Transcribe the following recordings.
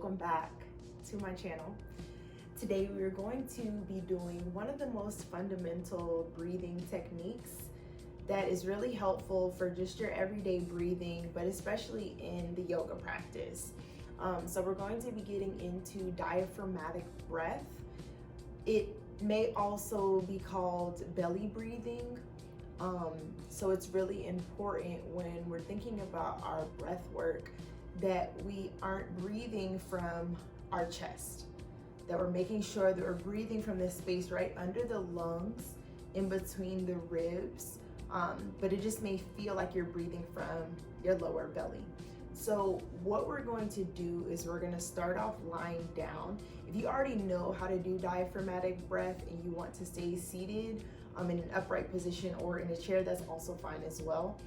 welcome back to my channel. Today we are going to be doing one of the most fundamental breathing techniques that is really helpful for just your everyday breathing, but especially in the yoga practice. So we're going to be getting into diaphragmatic breath. It may also be called belly breathing. So it's really important when we're thinking about our breath work that we aren't breathing from our chest, that we're making sure that we're breathing from this space right under the lungs, in between the ribs, but it just may feel like you're breathing from your lower belly. So what we're going to do is we're going to start off lying down. If you already know how to do diaphragmatic breath and you want to stay seated in an upright position or in a chair, that's also fine as well.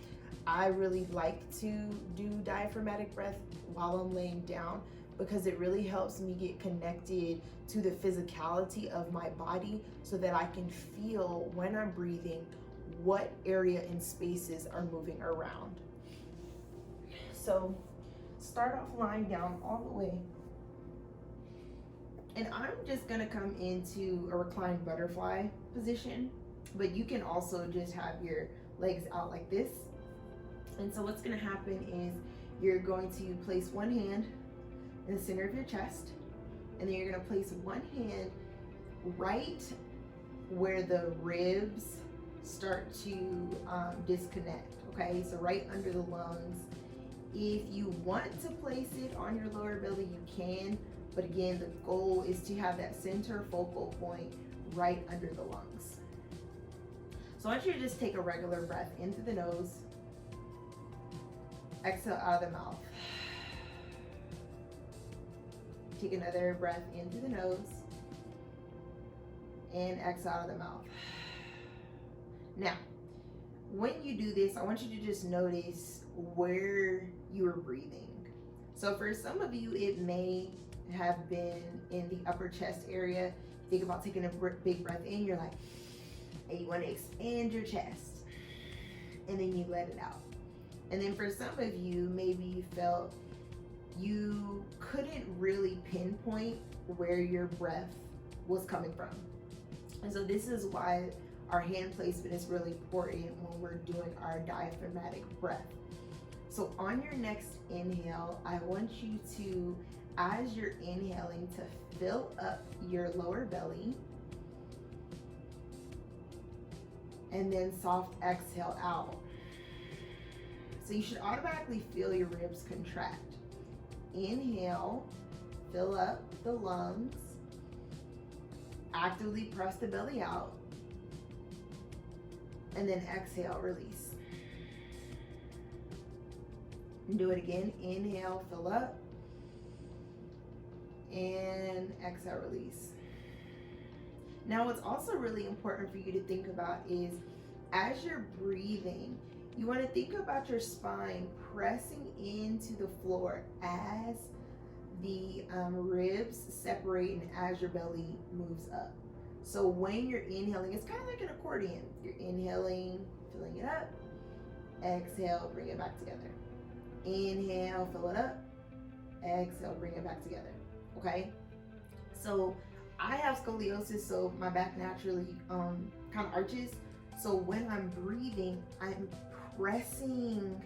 I really like to do diaphragmatic breath while I'm laying down because it really helps me get connected to the physicality of my body so that I can feel when I'm breathing what area and spaces are moving around. So start off lying down all the way. And I'm just gonna come into a reclined butterfly position, but you can also just have your legs out like this. And so what's gonna happen is you're going to place one hand in the center of your chest, and then you're gonna place one hand right where the ribs start to disconnect, okay? So right under the lungs. If you want to place it on your lower belly, you can, but again, the goal is to have that center focal point right under the lungs. So I want you to just take a regular breath in through the nose, exhale out of the mouth. Take another breath in through the nose and exhale out of the mouth. Now, when you do this, I want you to just notice where you are breathing. So for some of you, it may have been in the upper chest area. Think about taking a big breath in, you're like, and you want to expand your chest, and then you let it out. And then for some of you, maybe you felt you couldn't really pinpoint where your breath was coming from. And so this is why our hand placement is really important when we're doing our diaphragmatic breath. So on your next inhale, I want you to, as you're inhaling, to fill up your lower belly, and then soft exhale out. So you should automatically feel your ribs contract. Inhale, fill up the lungs, actively press the belly out, and then exhale, release. And do it again. Inhale, fill up, and exhale, release. Now, what's also really important for you to think about is as you're breathing, you want to think about your spine pressing into the floor as the ribs separate and as your belly moves up. So when you're inhaling, it's kind of like an accordion. You're inhaling, filling it up. Exhale, bring it back together. Inhale, fill it up. Exhale, bring it back together. Okay? So I have scoliosis, so my back naturally kind of arches. So when I'm breathing, I'm pressing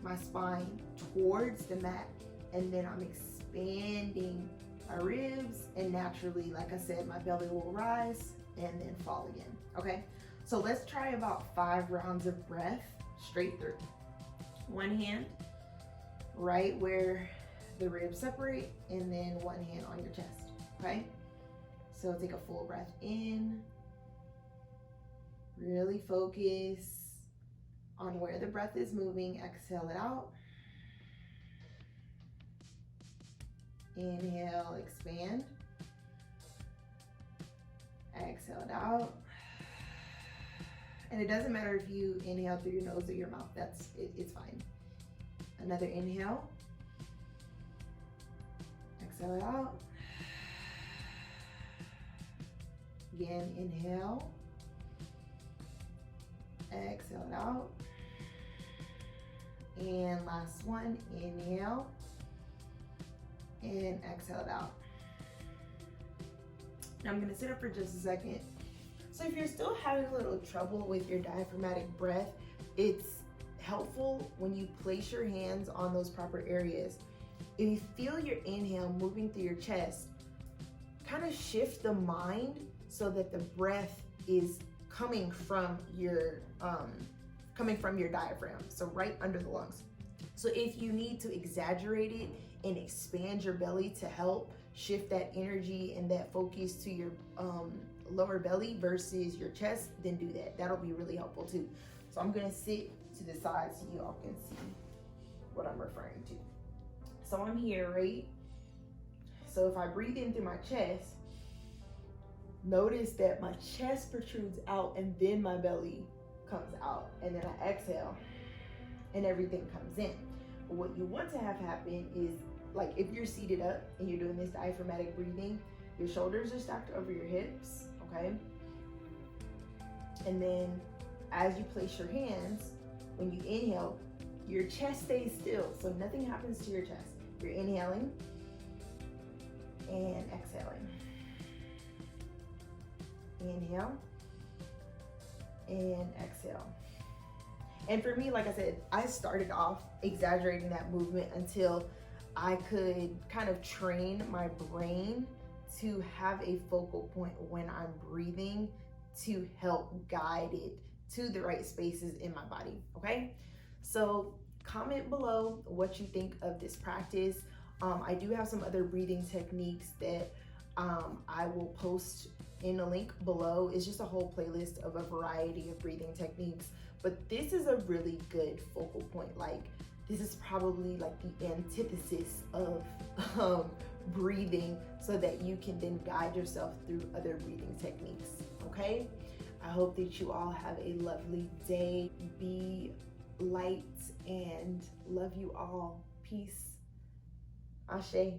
my spine towards the mat, and then I'm expanding my ribs, and naturally, like I said, my belly will rise and then fall again. Okay, so let's try about 5 rounds of breath straight through. One hand right where the ribs separate, and then one hand on your chest. Okay, so take a full breath in. Really focus on where the breath is moving. Exhale it out. Inhale, expand. Exhale it out. And it doesn't matter if you inhale through your nose or your mouth. It's fine. Another inhale. Exhale it out. Again, inhale. Exhale it out. And last one, inhale. and exhale it out. Now I'm gonna sit up for just a second. So if you're still having a little trouble with your diaphragmatic breath, it's helpful when you place your hands on those proper areas. If you feel your inhale moving through your chest, kind of shift the mind so that the breath is coming from your diaphragm, so right under the lungs. So if you need to exaggerate it and expand your belly to help shift that energy and that focus to your lower belly versus your chest, then do that. That'll be really helpful too. So I'm gonna sit to the side so you all can see what I'm referring to. So I'm here, right? So if I breathe in through my chest, notice that my chest protrudes out and then my belly comes out, and then I exhale and everything comes in. But what you want to have happen is, like if you're seated up and you're doing this diaphragmatic breathing, your shoulders are stacked over your hips, okay? And then as you place your hands, when you inhale, your chest stays still, so nothing happens to your chest. You're inhaling and exhaling. Inhale and exhale. And for me, like I said, I started off exaggerating that movement until I could kind of train my brain to have a focal point when I'm breathing to help guide it to the right spaces in my body, okay? So comment below what you think of this practice. I do have some other breathing techniques that I will post in a link below. It's just a whole playlist of a variety of breathing techniques, but this is a really good focal point. Like, this is probably like the antithesis of breathing, so that you can then guide yourself through other breathing techniques, okay? I hope that you all have a lovely day. Be light and love you all. Peace. Ashe.